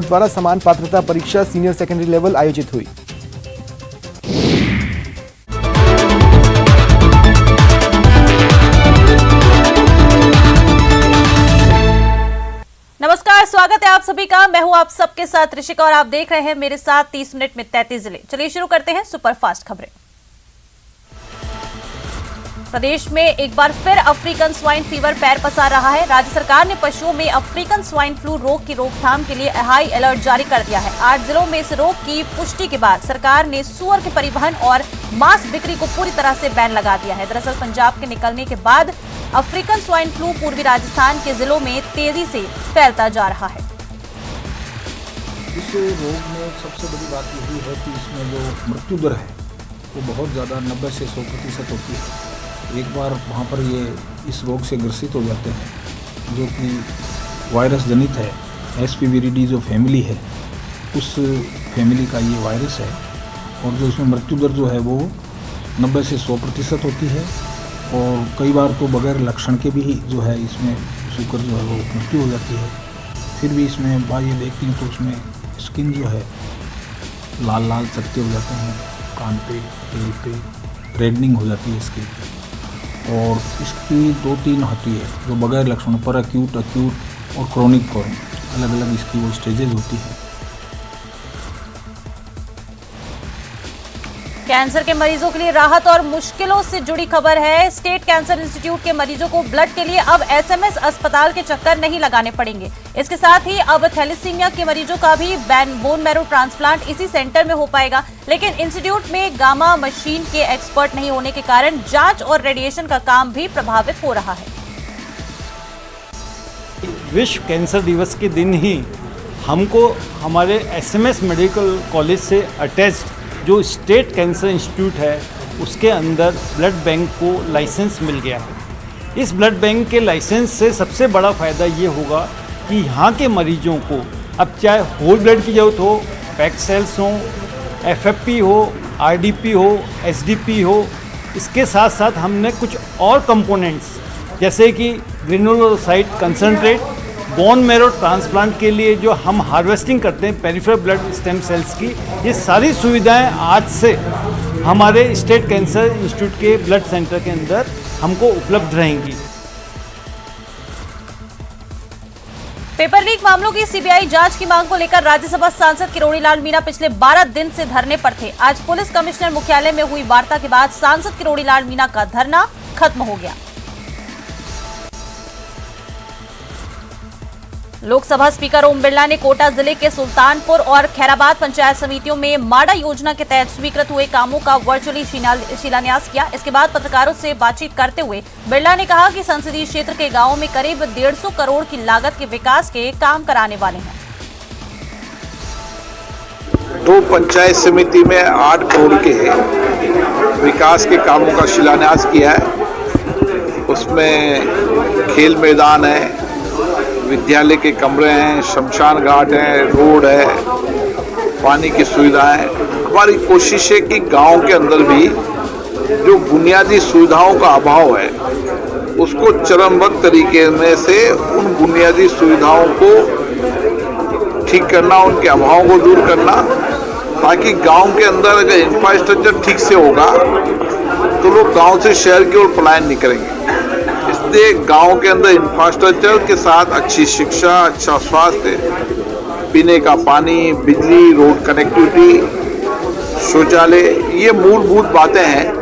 द्वारा समान पात्रता परीक्षा सीनियर सेकेंडरी लेवल आयोजित हुई। नमस्कार, स्वागत है आप सभी का। मैं हूं आप सबके साथ ऋषिका और आप देख रहे हैं मेरे साथ 30 मिनट में 33 जिले। चलिए शुरू करते हैं सुपरफास्ट खबरें। प्रदेश में एक बार फिर अफ्रीकन स्वाइन फीवर पैर पसार रहा है। राज्य सरकार ने पशुओं में अफ्रीकन स्वाइन फ्लू रोग की रोकथाम के लिए हाई अलर्ट जारी कर दिया है। 8 जिलों में इस रोग की पुष्टि के बाद सरकार ने सुअर के परिवहन और मांस बिक्री को पूरी तरह से बैन लगा दिया है। दरअसल पंजाब के निकलने के बाद अफ्रीकन स्वाइन फ्लू पूर्वी राजस्थान के जिलों में तेजी से फैलता जा रहा है। इस रोग में सबसे बड़ी बात यही है कि इसमें जो मृत्यु दर है वो बहुत ज़्यादा 90 से 100% होती है। एक बार वहाँ पर ये इस रोग से ग्रसित हो जाते हैं जो कि वायरस जनित है, HPV जो फैमिली है उस फैमिली का ये वायरस है, और जो इसमें मृत्यु दर जो है वो 90 से 100% होती है। और कई बार तो बगैर लक्षण के भी जो है इसमें सूकर जो है वो मृत्यु हो जाती है। फिर भी इसमें बात ये देखती हैं तो उसमें स्किन जो है लाल लाल चकते हो जाते हैं, कान पे, टेल पे रेडनिंग हो जाती है स्किन पे। और इसकी 2-3 होती है जो बगैर लक्षणों पर अक्यूट और क्रोनिक फॉर्म, अलग अलग इसकी वो स्टेजेस होती है। कैंसर के मरीजों के लिए राहत और मुश्किलों से जुड़ी खबर है। स्टेट कैंसर इंस्टीट्यूट के मरीजों को ब्लड के लिए अब SMS अस्पताल के चक्कर नहीं लगाने पड़ेंगे। इसके साथ ही अब थैलेसीमिया के मरीजों का भी बोन मैरो ट्रांसप्लांट इसी सेंटर में हो पाएगा। लेकिन इंस्टीट्यूट में गामा मशीन के एक्सपर्ट नहीं होने के कारण जांच और रेडिएशन का काम भी प्रभावित हो रहा है। विश्व कैंसर दिवस के दिन ही हमको हमारे SMS मेडिकल कॉलेज से अटैच्ड जो स्टेट कैंसर इंस्टीट्यूट है उसके अंदर ब्लड बैंक को लाइसेंस मिल गया है। इस ब्लड बैंक के लाइसेंस से सबसे बड़ा फ़ायदा ये होगा कि यहाँ के मरीजों को अब चाहे होल ब्लड की ज़रूरत हो, पैक्ड सेल्स हो, FFP हो, RDP हो, SDP हो, इसके साथ साथ हमने कुछ और कंपोनेंट्स जैसे कि granulocyte concentrate, bone marrow transplant के लिए जो हम हार्वेस्टिंग करते हैं पेरिफेरल ब्लड स्टेम सेल्स की, ये सारी सुविधाएं आज से हमारे स्टेट कैंसर इंस्टीट्यूट के ब्लड सेंटर के अंदर हमको उपलब्ध रहेंगी। पेपर लीक मामलों की सीबीआई जांच की मांग को लेकर राज्यसभा सांसद किरोड़ी लाल मीणा पिछले 12 दिन से धरने पर थे। आज पुलिस कमिश्नर मुख्यालय में हुई वार्ता के बाद सांसद किरोड़ी लाल मीणा का धरना खत्म हो गया। लोकसभा स्पीकर ओम बिरला ने कोटा जिले के सुल्तानपुर और खैराबाद पंचायत समितियों में माडा योजना के तहत स्वीकृत हुए कामों का वर्चुअली शिलान्यास किया। इसके बाद पत्रकारों से बातचीत करते हुए बिरला ने कहा कि संसदीय क्षेत्र के गांवों में करीब 150 करोड़ की लागत के विकास के काम कराने वाले हैं। 2 पंचायत समिति में 8 करोड़ के विकास के कामों का शिलान्यास किया है। उसमें खेल मैदान है, विद्यालय के कमरे हैं, शमशान घाट है, रोड है, पानी की सुविधाएं। हमारी कोशिश है कि गांव के अंदर भी जो बुनियादी सुविधाओं का अभाव है उसको चरणबद्ध तरीके में से उन बुनियादी सुविधाओं को ठीक करना, उनके अभावों को दूर करना, ताकि गांव के अंदर अगर इंफ्रास्ट्रक्चर ठीक से होगा तो लोग गांव से शहर की ओर पलायन नहीं करेंगे। इसलिए गांव के अंदर इंफ्रास्ट्रक्चर के साथ अच्छी शिक्षा, अच्छा स्वास्थ्य, पीने का पानी, बिजली, रोड कनेक्टिविटी, शौचालय, ये मूलभूत बातें हैं।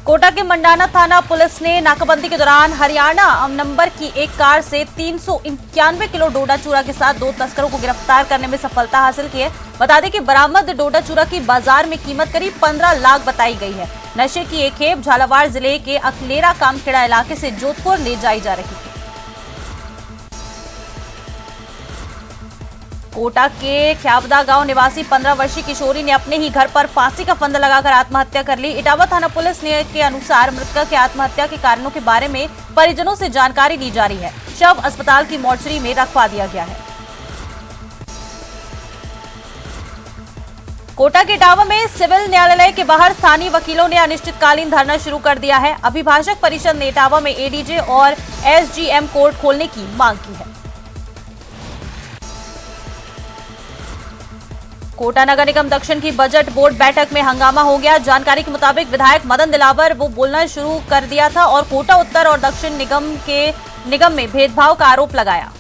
कोटा के मंडाना थाना पुलिस ने नाकाबंदी के दौरान हरियाणा नंबर की एक कार से 391 किलो डोडा चूरा के साथ 2 तस्करों को गिरफ्तार करने में सफलता हासिल की है। बता दें कि बरामद डोडा चूरा की बाजार में कीमत करीब 15 लाख बताई गई है। नशे की एक खेप झालावाड़ जिले के अखलेरा कामखेड़ा इलाके से जोधपुर ले जाई जा रही थी। कोटा के ख्याबदा गांव निवासी 15 वर्षीय किशोरी ने अपने ही घर पर फांसी का फंदा लगाकर आत्महत्या कर ली। इटावा थाना पुलिस ने के अनुसार मृतक के आत्महत्या के कारणों के बारे में परिजनों से जानकारी ली जा रही है। शव अस्पताल की मोर्चरी में रखवा दिया गया है। कोटा के इटावा में सिविल न्यायालय के बाहर स्थानीय वकीलों ने अनिश्चितकालीन धरना शुरू कर दिया है। अभिभाषक परिषद ने इटावा में एडीजे और एसजीएम कोर्ट खोलने की मांग की है। कोटा नगर निगम दक्षिण की बजट बोर्ड बैठक में हंगामा हो गया। जानकारी के मुताबिक विधायक मदन दिलावर वो बोलना शुरू कर दिया था और कोटा उत्तर और दक्षिण निगम में भेदभाव का आरोप लगाया।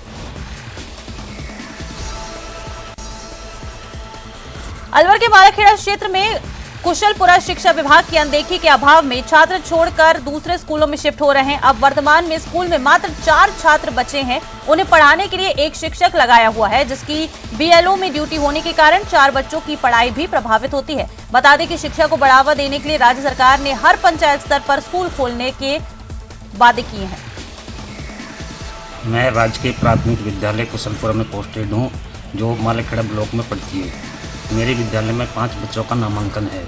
अलवर के मालाखेड़ा क्षेत्र में कुशलपुरा शिक्षा विभाग की अनदेखी के अभाव में छात्र छोड़कर दूसरे स्कूलों में शिफ्ट हो रहे हैं। अब वर्तमान में स्कूल में मात्र 4 छात्र बचे हैं। उन्हें पढ़ाने के लिए एक शिक्षक लगाया हुआ है, जिसकी बीएलओ में ड्यूटी होने के कारण 4 बच्चों की पढ़ाई भी प्रभावित होती है। बता दें कि शिक्षा को बढ़ावा देने के लिए राज्य सरकार ने हर पंचायत स्तर पर स्कूल खोलने के वादे किए हैं। मैं राजकीय प्राथमिक विद्यालय कुशलपुरा में पोस्टेड हूँ, जो मालाखेड़ा ब्लॉक में पड़ती है। मेरे विद्यालय में 5 बच्चों का नामांकन है।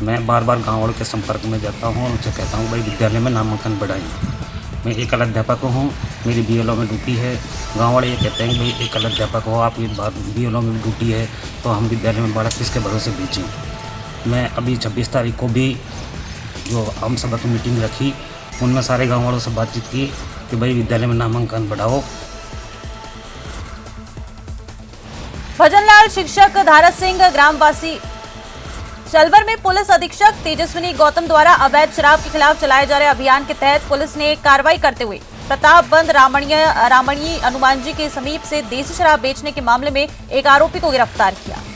मैं बार बार गाँव वालों के संपर्क में जाता हूँ और उनसे कहता हूँ भाई विद्यालय में नामांकन बढ़ाएं। मैं एक अलग अध्यापक हूँ, मेरी बीएलओ में ड्यूटी है। गाँव वाले ये कहते हैं कि भाई एक अलग अध्यापक हो, आप ये बीएलओ में ड्यूटी है तो हम विद्यालय में बड़ा किसके भरोसे भेजें। मैं अभी 26 तारीख को भी जो आम सभा की मीटिंग रखी, उनमें सारे गाँव वालों से बातचीत की कि भाई विद्यालय में नामांकन बढ़ाओ। भजनलाल शिक्षक धारत सिंह ग्रामवासी चलवर में पुलिस अधीक्षक तेजस्विनी गौतम द्वारा अवैध शराब के खिलाफ चलाए जा रहे अभियान के तहत पुलिस ने कार्रवाई करते हुए प्रतापबंद रामणी हनुमान जी के समीप से देसी शराब बेचने के मामले में एक आरोपी को गिरफ्तार किया।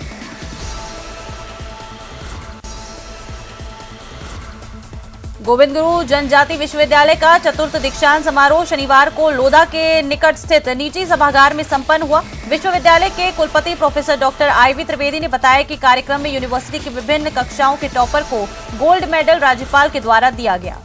गोविंद गुरु जनजाति विश्वविद्यालय का चतुर्थ दीक्षांत समारोह शनिवार को लोधा के निकट स्थित निजी सभागार में संपन्न हुआ। विश्वविद्यालय के कुलपति प्रोफेसर डॉक्टर आईवी त्रिवेदी ने बताया कि कार्यक्रम में यूनिवर्सिटी की विभिन्न कक्षाओं के टॉपर को गोल्ड मेडल राज्यपाल के द्वारा दिया गया।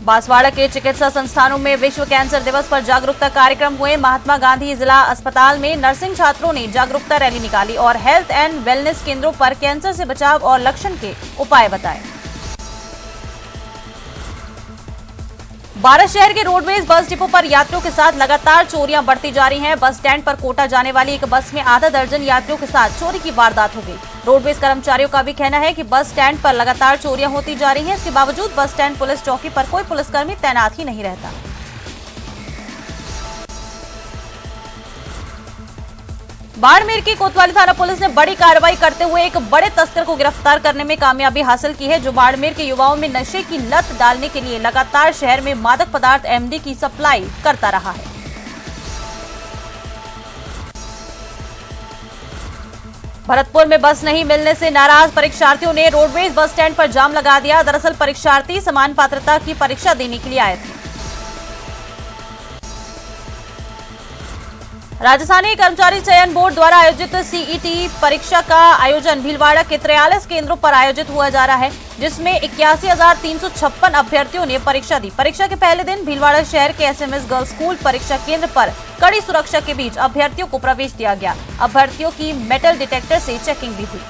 बांसवाड़ा के चिकित्सा संस्थानों में विश्व कैंसर दिवस पर जागरूकता कार्यक्रम हुए। महात्मा गांधी जिला अस्पताल में नर्सिंग छात्रों ने जागरूकता रैली निकाली और हेल्थ एंड वेलनेस केंद्रों पर कैंसर से बचाव और लक्षण के उपाय बताए। बारां शहर के रोडवेज बस डिपो पर यात्रियों के साथ लगातार चोरियां बढ़ती जा रही हैं। बस स्टैंड पर कोटा जाने वाली एक बस में आधा दर्जन यात्रियों के साथ चोरी की वारदात हो गई। रोडवेज कर्मचारियों का भी कहना है कि बस स्टैंड पर लगातार चोरियां होती जा रही हैं। इसके बावजूद बस स्टैंड पुलिस चौकी पर कोई पुलिसकर्मी तैनात ही नहीं रहता। बाड़मेर की कोतवाली थाना पुलिस ने बड़ी कार्रवाई करते हुए एक बड़े तस्कर को गिरफ्तार करने में कामयाबी हासिल की है, जो बाड़मेर के युवाओं में नशे की लत डालने के लिए लगातार शहर में मादक पदार्थ एमडी की सप्लाई करता रहा है। भरतपुर में बस नहीं मिलने से नाराज परीक्षार्थियों ने रोडवेज बस स्टैंड पर जाम लगा दिया। दरअसल परीक्षार्थी समान पात्रता की परीक्षा देने के लिए आए थे। राजस्थानी कर्मचारी चयन बोर्ड द्वारा आयोजित सीईटी परीक्षा का आयोजन भीलवाड़ा के 43 केंद्रों पर आयोजित हुआ जा रहा है, जिसमें 81,356 अभ्यर्थियों ने परीक्षा दी। परीक्षा के पहले दिन भीलवाड़ा शहर के एसएमएस गर्ल्स स्कूल परीक्षा केंद्र पर कड़ी सुरक्षा के बीच अभ्यर्थियों को प्रवेश दिया गया। अभ्यर्थियों की मेटल डिटेक्टर से चेकिंग भी हुई।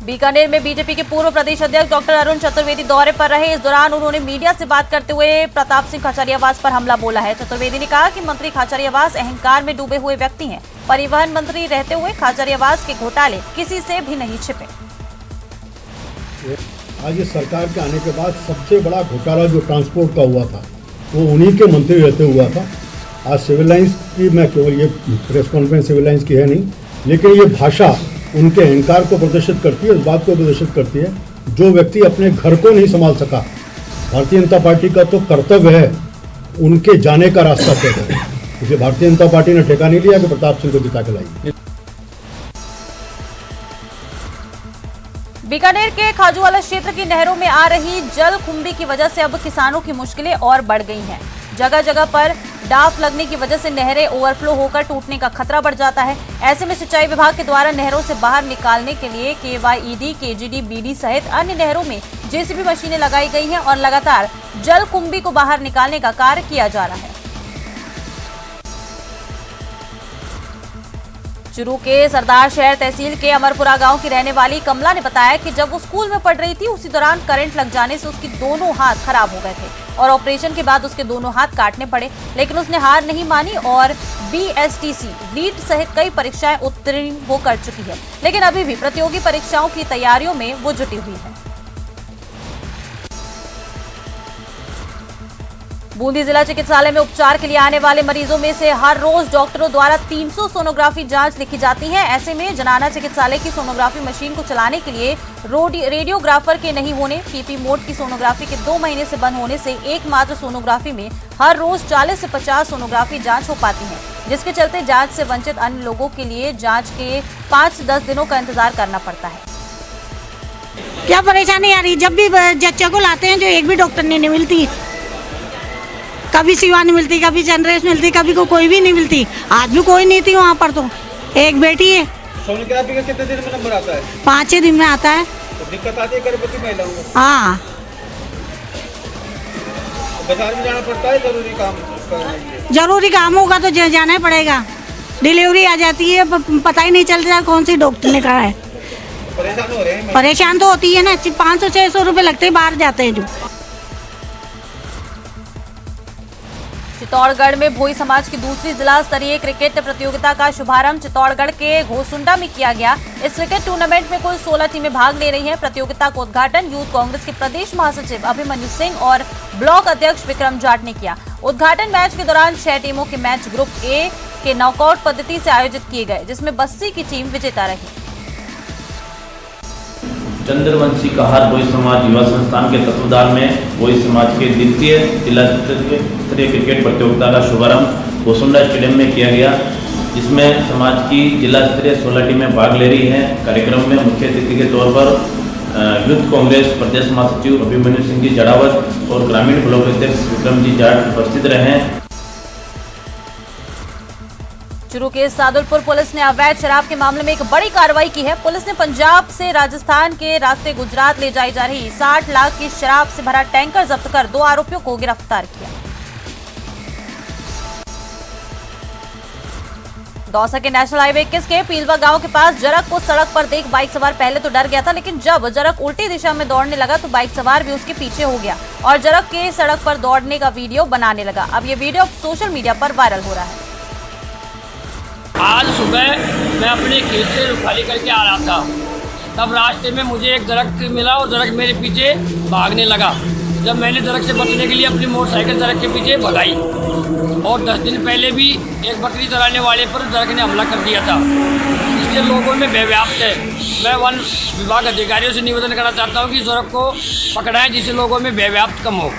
बीकानेर में बीजेपी के पूर्व प्रदेश अध्यक्ष डॉक्टर अरुण चतुर्वेदी दौरे पर रहे। इस दौरान उन्होंने मीडिया से बात करते हुए प्रताप सिंह खाचरियावास पर हमला बोला है। चतुर्वेदी ने कहा कि मंत्री खाचरियावास अहंकार में डूबे हुए व्यक्ति हैं। परिवहन मंत्री रहते हुए खाचरियावास के घोटाले किसी से भी नहीं छिपे। आज इस सरकार के आने के बाद सबसे बड़ा घोटाला जो ट्रांसपोर्ट का हुआ था वो उन्हीं के मंत्री रहते हुआ था। आज सिविल लाइंस की, मैं केवल ये प्रेस कॉन्फ्रेंस सिविल लाइंस की है नहीं, लेकिन ये भाषा उनके अहंकार को प्रदर्शित करती है, इस बात को प्रदर्शित करती है। जो व्यक्ति अपने घर को नहीं संभाल सका, भारतीय जनता पार्टी का तो कर्तव्य है उनके जाने का रास्ता तय करें। इसलिए भारतीय जनता पार्टी ने ठेका नहीं लिया कि प्रताप सिंह को जिता के लाई। बीकानेर के खाजूवाला क्षेत्र की नहरों में आ रही जल कुंभी की वजह से अब किसानों की मुश्किलें और बढ़ गई हैं। जगह जगह पर डाफ लगने की वजह से नहरें ओवरफ्लो होकर टूटने का खतरा बढ़ जाता है। ऐसे में सिंचाई विभाग के द्वारा नहरों से बाहर निकालने के लिए केवाईडी, केजीडी, बीडी सहित अन्य नहरों में जेसीबी मशीनें लगाई गई हैं और लगातार जल कुंभी को बाहर निकालने का कार्य किया जा रहा है। चुरू के सरदार शहर तहसील के अमरपुरा गांव की रहने वाली कमला ने बताया कि जब वो स्कूल में पढ़ रही थी, उसी दौरान करंट लग जाने से उसके दोनों हाथ खराब हो गए थे और ऑपरेशन के बाद उसके दोनों हाथ काटने पड़े, लेकिन उसने हार नहीं मानी और बीएसटीसी, नीट सहित कई परीक्षाएं उत्तीर्ण वो कर चुकी है, लेकिन अभी भी प्रतियोगी परीक्षाओं की तैयारियों में वो जुटी हुई है। बूंदी जिला चिकित्सालय में उपचार के लिए आने वाले मरीजों में से हर रोज डॉक्टरों द्वारा 300 सोनोग्राफी जांच लिखी जाती है। ऐसे में जनाना चिकित्सालय की सोनोग्राफी मशीन को चलाने के लिए रेडियोग्राफर के नहीं होने, पीपी मोड की सोनोग्राफी के 2 महीने से बंद होने से एकमात्र सोनोग्राफी में हर रोज 40 से 50 सोनोग्राफी जांच हो पाती है, जिसके चलते जांच से वंचित अन्य लोगों के लिए जांच के 5 से 10 दिनों का इंतजार करना पड़ता है। क्या परेशानी आ रही, जब भी जच्चे को लाते हैं जो एक भी डॉक्टर नहीं मिलती, कभी शिवानी मिलती, कभी चंद्रेश मिलती, कभी कोई भी नहीं मिलती। आज भी कोई नहीं थी वहाँ पर, तो एक बेटी है। सोनोग्राफी का कितने दिन में नंबर आता है? 5 दिन में आता है। तो दिक्कत आती है गर्भवती महिलाओं को? हाँ, बाजार में जाना पड़ता है जरूरी काम करने के लिए? जरूरी काम होगा तो जाना ही पड़ेगा। डिलीवरी आ जाती है, पता ही नहीं चलता कौन सी डॉक्टर ने कहा है। परेशान हो रहे हैं? परेशान तो होती है ना, 500-600 रुपये लगते हैं, बाहर जाते हैं जो। चित्तौड़गढ़ में भोई समाज की दूसरी जिला स्तरीय क्रिकेट प्रतियोगिता का शुभारंभ चित्तौड़गढ़ के घोसुंडा में किया गया। इस क्रिकेट टूर्नामेंट में कुल 16 टीमें भाग ले रही हैं। प्रतियोगिता का उद्घाटन यूथ कांग्रेस के प्रदेश महासचिव अभिमन्यु सिंह और ब्लॉक अध्यक्ष विक्रम जाट ने किया। उद्घाटन मैच के दौरान 6 टीमों के मैच ग्रुप ए के नॉकआउट पद्धति से आयोजित किए गए, जिसमें बस्सी की टीम विजेता रही। चंद्रवंशी कहार भोई समाज युवा संस्थान के तत्वाधान में भोई समाज के द्वितीय जिला स्तरीय क्रिकेट प्रतियोगिता का शुभारंभ घोसुंडा स्टेडियम में किया गया, जिसमें समाज की जिला स्तरीय 16 टीमें भाग ले रही हैं। कार्यक्रम में मुख्य अतिथि के तौर पर यूथ कांग्रेस प्रदेश महासचिव अभिमन्यु सिंह जी जड़ावत और ग्रामीण ब्लॉक अध्यक्ष विक्रम जी जाट उपस्थित रहे। चूरू के सादुलपुर पुलिस ने अवैध शराब के मामले में एक बड़ी कार्रवाई की है। पुलिस ने पंजाब से राजस्थान के रास्ते गुजरात ले जाई जा रही 60 लाख की शराब से भरा टैंकर जब्त कर 2 आरोपियों को गिरफ्तार किया। दौसा के नेशनल हाईवे 21 के पीलवा गांव के पास जरक को सड़क पर देख बाइक सवार पहले तो डर गया था, लेकिन जब जरक उल्टी दिशा में दौड़ने लगा तो बाइक सवार भी उसके पीछे हो गया और जरक के सड़क पर दौड़ने का वीडियो बनाने लगा। अब ये वीडियो सोशल मीडिया पर वायरल हो रहा है। आज सुबह मैं अपने खेत से रुखाली करके आ रहा था, तब रास्ते में मुझे एक दरख्त मिला और दरख्त मेरे पीछे भागने लगा। जब मैंने दरख्त से बचने के लिए अपनी मोटरसाइकिल दरख्त के पीछे भगाई और 10 दिन पहले भी एक बकरी चराने वाले पर दरख्त ने हमला कर दिया था, इससे लोगों में भय व्याप्त है। मैं वन विभाग अधिकारियों से निवेदन करना चाहता हूँ कि दरख्त को पकड़ाएं, जिससे लोगों में भय व्याप्त कम हो।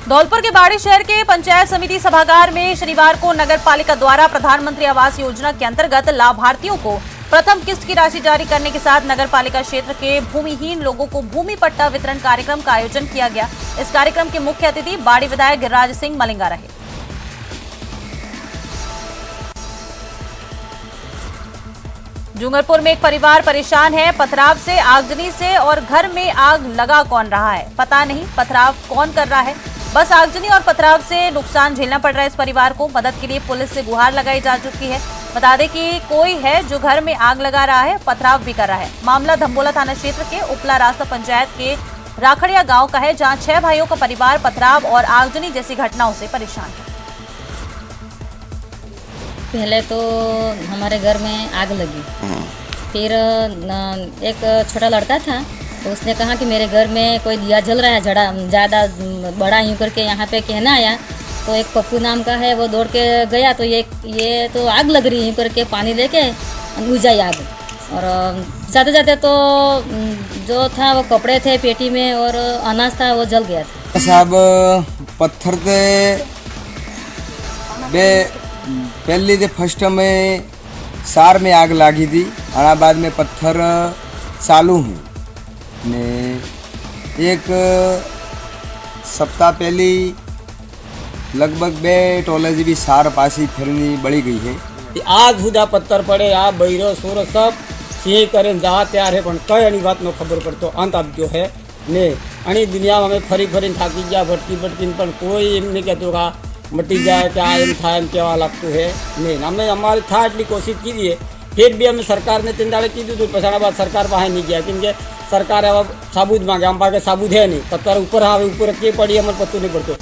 धौलपुर के बाड़ी शहर के पंचायत समिति सभागार में शनिवार को नगर पालिका द्वारा प्रधानमंत्री आवास योजना के अंतर्गत लाभार्थियों को प्रथम किस्त की राशि जारी करने के साथ नगर पालिका क्षेत्र के भूमिहीन लोगों को भूमि पट्टा वितरण कार्यक्रम का आयोजन किया गया। इस कार्यक्रम के मुख्य अतिथि बाड़ी विधायक गिरिराज सिंह मलिंगा रहे। डूंगरपुर में एक परिवार परेशान है पथराव से, आगजनी से, और घर में आग लगा कौन रहा है पता नहीं, पथराव कौन कर रहा है। बस आगजनी और पथराव से नुकसान झेलना पड़ रहा है इस परिवार को। मदद के लिए पुलिस से गुहार लगाई जा चुकी है। बता दें कि कोई है जो घर में आग लगा रहा है, पथराव भी कर रहा है। मामला धम्बोला थाना क्षेत्र के उपला रास्ता पंचायत के राखड़िया गांव का है, जहां 6 भाइयों का परिवार पथराव और आगजनी जैसी घटनाओं से परेशान है। पहले तो हमारे घर में आग लगी, फिर एक छोटा लड़का था तो उसने कहा कि मेरे घर में कोई दिया जल रहा है, ज़्यादा बड़ा यूँ करके यहाँ पे कहना आया। तो एक पप्पू नाम का है, वो दौड़ के गया तो ये तो आग लग रही है करके पानी लेके बुझाई आग। और जाते जाते तो जो था वो कपड़े थे पेटी में और अनाज था वो जल गया था। साहब पत्थर थे बे पहले तो फर्स्ट में सार में आग लगी थी, और बाद में पत्थर चालू हैं ने एक सप्ताह पहले लगभग 2 टोले भी सार पासी फिरनी बढ़ी गई है। आग हुदा पत्थर पड़े, आप बहिरो सूर सब सिंह करें जहाँ तैयार है, पण कई अणी बात नो खबर पड़तो अंत आप जो है ने अणी दुनिया में फरी फरी थाकी गया भटकी पण कोई एम नहीं कहते का मटी जाए क्या एम था एम कहवा लगत है नहीं। हमें हमारी था एटली कोशिश की है, फिर भी हमें सरकार ने 3 दाड़े कीधु तो पछाड़ा बाद सरकार बाहर नहीं गया, क्योंकि सरकार अब साबुत मांगे, हम पाके साबुत है नहीं, पत्थर ऊपर आवे ऊपर के पड़ी हमें पत्तू नहीं पड़ते।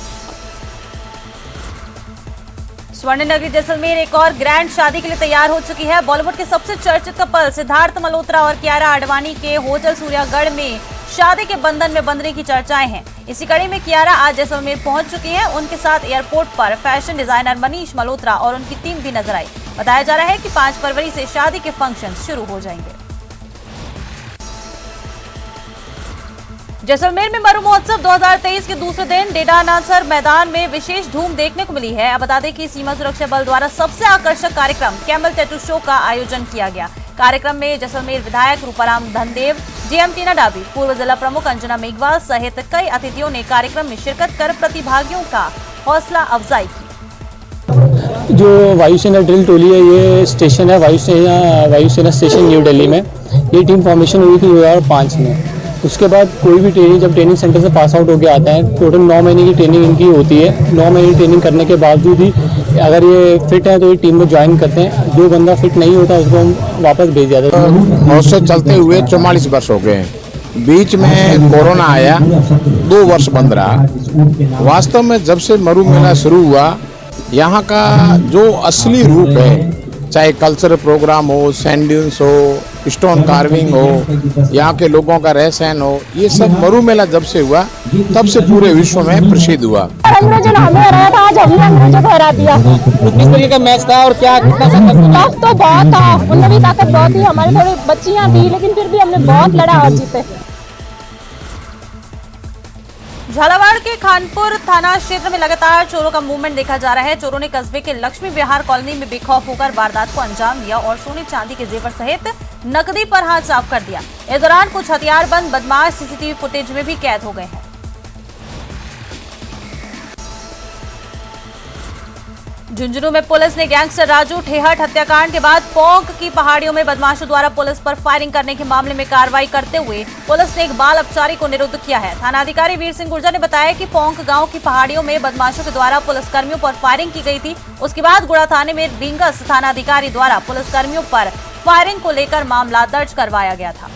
स्वर्ण नगरी जैसलमेर एक और ग्रैंड शादी के लिए तैयार हो चुकी है। बॉलीवुड के सबसे चर्चित कपल सिद्धार्थ मल्होत्रा और कियारा आडवाणी के होटल सूर्यागढ़ में शादी के बंधन में बंधने की चर्चाएं हैं। इसी कड़ी में कियारा आज जैसलमेर पहुंच चुकी हैं। उनके साथ एयरपोर्ट पर फैशन डिजाइनर मनीष मल्होत्रा और उनकी टीम भी नजर आई। बताया जा रहा है कि 5 फरवरी से शादी के फंक्शन शुरू हो जाएंगे। जैसलमेर में मरु महोत्सव 2023 के दूसरे दिन डेडानासर मैदान में विशेष धूम देखने को मिली है। अब बता दें कि सीमा सुरक्षा बल द्वारा सबसे आकर्षक कार्यक्रम कैमल टैटू शो का आयोजन किया गया। कार्यक्रम में जैसलमेर विधायक रूपाराम धनदेव, डीएम टीना डाबी, पूर्व जिला प्रमुख अंजना मेघवाल सहित कई अतिथियों ने कार्यक्रम में शिरकत कर प्रतिभागियों का हौसला अफजाई की। जो वायुसेना ड्रिल टोली है, ये स्टेशन है वायुसेना स्टेशन न्यू दिल्ली में। ये टीम फॉर्मेशन हुई थी 2005 में। उसके बाद कोई भी ट्रेनिंग जब ट्रेनिंग सेंटर से पास आउट होकर आता है, टोटल 9 महीने की ट्रेनिंग इनकी होती है। 9 महीने की ट्रेनिंग करने के बावजूद ही अगर ये फिट है तो ये टीम में ज्वाइन करते हैं। जो बंदा फिट नहीं होता उसको हम वापस भेज जाते हैं। महोत्सव चलते हुए 44 वर्ष हो गए। बीच में कोरोना आया, 2 वर्ष बंद रहा। वास्तव में जब से मरु मेला शुरू हुआ, यहाँ का जो असली रूप है, चाहे कल्चरल प्रोग्राम हो, सैंड ड्यून्स हो, स्टोन कार्विंग हो, यहाँ के लोगों का रहन सहन हो, ये सब मरु मेला जब से हुआ तब से पूरे विश्व में प्रसिद्ध हुआ। अंग्रेजों ने हमें हराया था, आज हमने अंग्रेजों को हरा दिया। किस तरीके का मैच था और क्या कितना टफ तो बहुत था, उनमें भी ताकत बहुत थी, हमारी थोड़ी बच्चियां थी, लेकिन फिर भी हमने बहुत लड़ा और जीते। झालावाड़ के खानपुर थाना क्षेत्र में लगातार चोरों का मूवमेंट देखा जा रहा है। चोरों ने कस्बे के लक्ष्मी विहार कॉलोनी में बेखौफ होकर वारदात को अंजाम दिया और सोने चांदी के जेवर सहित नकदी पर हाथ साफ कर दिया। इस दौरान कुछ हथियारबंद बदमाश सीसीटीवी फुटेज में भी कैद हो गए हैं। झुंझुनू में पुलिस ने गैंगस्टर राजू ठेहट हत्याकांड के बाद पोंक की पहाड़ियों में बदमाशों द्वारा पुलिस पर फायरिंग करने के मामले में कार्रवाई करते हुए पुलिस ने एक बाल अपचारी को निरुद्ध किया है। थानाधिकारी वीर सिंह गुर्जर ने बताया कि पोंक गांव की पहाड़ियों में बदमाशों के द्वारा पुलिसकर्मियों पर फायरिंग की गई थी। उसके बाद गुड़ा थाने में रिंगस थानाधिकारी द्वारा पुलिसकर्मियों पर फायरिंग को लेकर मामला दर्ज करवाया गया था।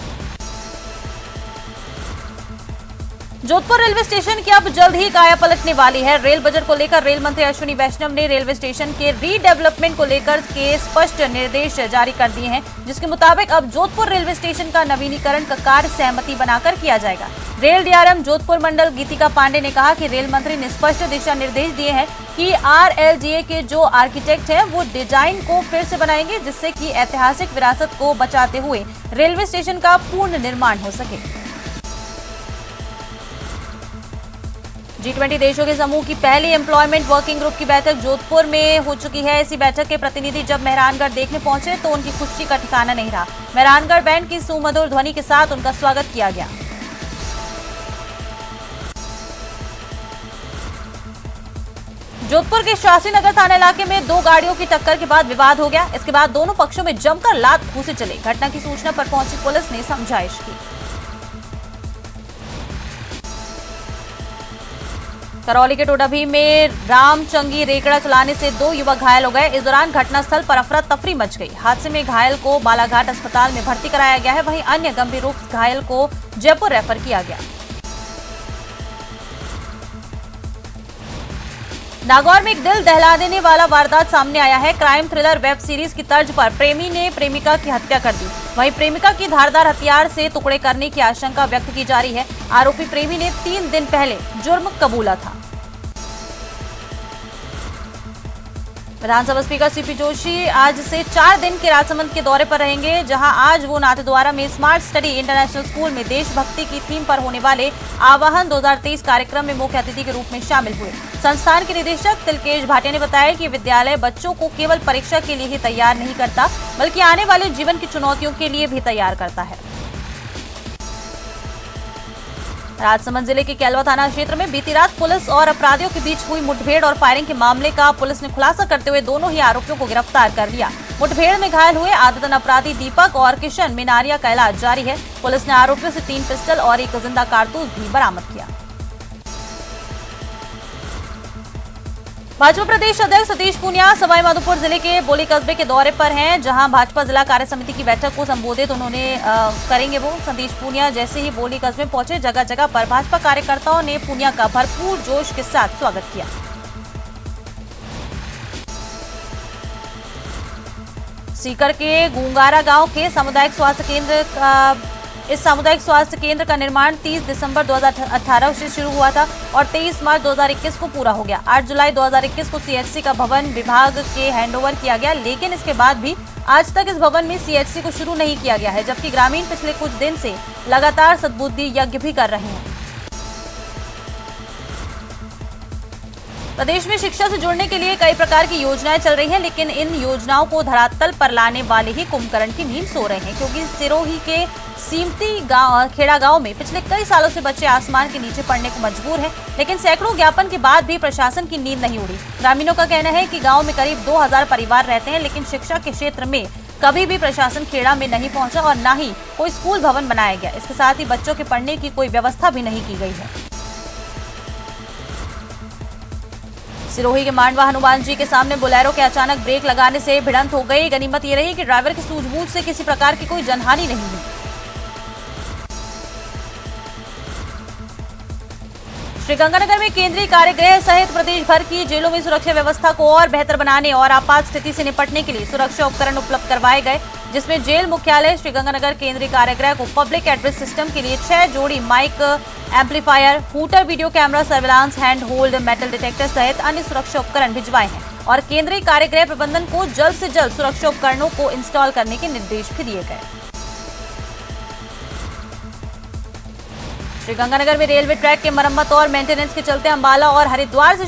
जोधपुर रेलवे स्टेशन की अब जल्द ही काया पलटने वाली है। रेल बजट को लेकर रेल मंत्री अश्विनी वैष्णव ने रेलवे स्टेशन के रीडेवलपमेंट को लेकर के स्पष्ट निर्देश जारी कर दिए हैं, जिसके मुताबिक अब जोधपुर रेलवे स्टेशन का नवीनीकरण का कार्य सहमति बनाकर किया जाएगा। रेल डीआरएम जोधपुर मंडल गीतिका पांडे ने कहा कि रेल मंत्री ने स्पष्ट दिशा निर्देश दिए हैं कि RLGA के जो आर्किटेक्ट हैं वो डिजाइन को फिर से बनाएंगे, जिससे कि ऐतिहासिक विरासत को बचाते हुए रेलवे स्टेशन का पूर्ण निर्माण हो सके। G20 देशों के समूह की पहली एम्प्लॉयमेंट वर्किंग ग्रुप की बैठक जोधपुर में हो चुकी है। इसी बैठक के प्रतिनिधि जब मेहरानगढ़ देखने पहुंचे तो उनकी खुशी का ठिकाना नहीं रहा। मेहरानगढ़ बैंड की सुमधुर ध्वनि के साथ उनका स्वागत किया गया। जोधपुर के शासी नगर थाना इलाके में 2 गाड़ियों की टक्कर के बाद विवाद हो गया। इसके बाद दोनों पक्षों में जमकर लात घूंसे चले। घटना की सूचना पर पहुंची पुलिस ने समझाइश की। करौली के टोडाभी में रामचंगी रेकड़ा चलाने से 2 युवक घायल हो गए। इस दौरान घटनास्थल पर अफरा तफरी मच गई। हादसे में घायल को बालाघाट अस्पताल में भर्ती कराया गया है, वहीं अन्य गंभीर रूप से घायल को जयपुर रेफर किया गया। नागौर में एक दिल दहला देने वाला वारदात सामने आया है। क्राइम थ्रिलर वेब सीरीज की तर्ज पर प्रेमी ने प्रेमिका की हत्या कर दी। वहीं प्रेमिका की धारदार हथियार से टुकड़े करने की आशंका व्यक्त की जा रही है। आरोपी प्रेमी ने 3 दिन पहले जुर्म कबूला था। विधानसभा स्पीकर सीपी जोशी आज से 4 दिन के राजसमंद के दौरे पर रहेंगे, जहां आज वो नाथद्वारा में स्मार्ट स्टडी इंटरनेशनल स्कूल में देशभक्ति की थीम पर होने वाले आवाहन 2023 कार्यक्रम में मुख्य अतिथि के रूप में शामिल हुए। संस्थान के निदेशक तिलकेश भाटिया ने बताया कि विद्यालय बच्चों को केवल परीक्षा के लिए ही तैयार नहीं करता, बल्कि आने वाले जीवन की चुनौतियों के लिए भी तैयार करता है। राजसमंद जिले के कैलवा थाना क्षेत्र में बीती रात पुलिस और अपराधियों के बीच हुई मुठभेड़ और फायरिंग के मामले का पुलिस ने खुलासा करते हुए दोनों ही आरोपियों को गिरफ्तार कर लिया। मुठभेड़ में घायल हुए आदतन अपराधी दीपक और किशन मिनारिया का इलाज जारी है। पुलिस ने आरोपियों से 3 पिस्टल और 1 जिंदा कारतूस भी बरामद किया। भाजपा प्रदेश अध्यक्ष सतीश पूनिया सवाईमाधोपुर जिले के बोली कस्बे के दौरे पर हैं, जहां भाजपा जिला कार्य समिति की बैठक को संबोधित उन्होंने करेंगे। वो सतीश पूनिया जैसे ही बोली कस्बे पहुंचे, जगह जगह पर भाजपा कार्यकर्ताओं ने पूनिया का भरपूर जोश के साथ स्वागत किया। सीकर के गुंगारा गांव के सामुदायिक स्वास्थ्य केंद्र इस सामुदायिक स्वास्थ्य केंद्र का निर्माण 30 दिसंबर 2018 से शुरू हुआ था और 23 मार्च 2021 को पूरा हो गया। 8 जुलाई 2021 को सीएचसी का भवन विभाग के हैंडओवर किया गया, लेकिन इसके बाद भी आज तक इस भवन में सीएचसी को शुरू नहीं किया गया है, जबकि ग्रामीण पिछले कुछ दिन से लगातार सद्बुद्धि यज्ञ भी कर रहे हैं। प्रदेश में शिक्षा से जुड़ने के लिए कई प्रकार की योजनाएं चल रही हैं, लेकिन इन योजनाओं को धरातल पर लाने वाले ही कुंभकर्ण की नींद सो रहे हैं, क्योंकि सिरोही के सीमती खेड़ा गांव में पिछले कई सालों से बच्चे आसमान के नीचे पड़ने को मजबूर हैं, लेकिन सैकड़ों ज्ञापन के बाद भी प्रशासन की नींद नहीं उड़ी। ग्रामीणों का कहना है कि गांव में करीब 2000 परिवार रहते हैं, लेकिन शिक्षा के क्षेत्र में कभी भी प्रशासन खेड़ा में नहीं पहुंचा और न ही कोई स्कूल भवन बनाया गया। इसके साथ ही बच्चों के पढ़ने की कोई व्यवस्था भी नहीं की गई है। सिरोही के मांडवा हनुमान जी के सामने बोलेरो के अचानक ब्रेक लगाने से भिड़ंत हो गई। गनीमत ये रही कि ड्राइवर की सूझबूझ से किसी प्रकार की कोई जनहानि नहीं हुई। श्रीगंगानगर में केंद्रीय कारागृह सहित प्रदेश भर की जेलों में सुरक्षा व्यवस्था को और बेहतर बनाने और आपात स्थिति से निपटने के लिए सुरक्षा उपकरण उपलब्ध करवाए गए, जिसमें जेल मुख्यालय श्रीगंगानगर केंद्रीय कारागृह को पब्लिक एड्रेस सिस्टम के लिए 6 जोड़ी mic amplifier, hooter, video camera, surveillance, hand hold metal detector सहित अन्य सुरक्षा उपकरण भिजवाए हैं और केंद्रीय कारागृह प्रबंधन को जल्द से जल्द सुरक्षा उपकरणों को इंस्टॉल करने के निर्देश भी दिए गए। श्रीगंगानगर में रेलवे ट्रैक के मरम्मत और मेंटेनेंस के चलते अंबाला और हरिद्वार से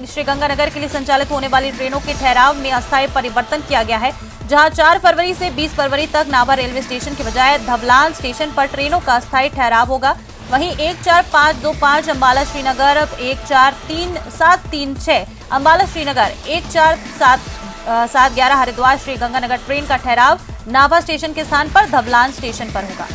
श्रीगंगानगर के लिए संचालित होने वाली ट्रेनों के ठहराव में अस्थायी परिवर्तन किया गया है, जहां 4 फरवरी से 20 फरवरी तक नाभा रेलवे स्टेशन के बजाय धवलान स्टेशन पर ट्रेनों का अस्थायी ठहराव होगा। वहीं 14525 अंबाला श्रीनगर, 1433736 अंबाला श्रीनगर, 14711 हरिद्वार श्रीगंगानगर ट्रेन का ठहराव नाभा स्टेशन के स्थान पर धवलान स्टेशन पर होगा।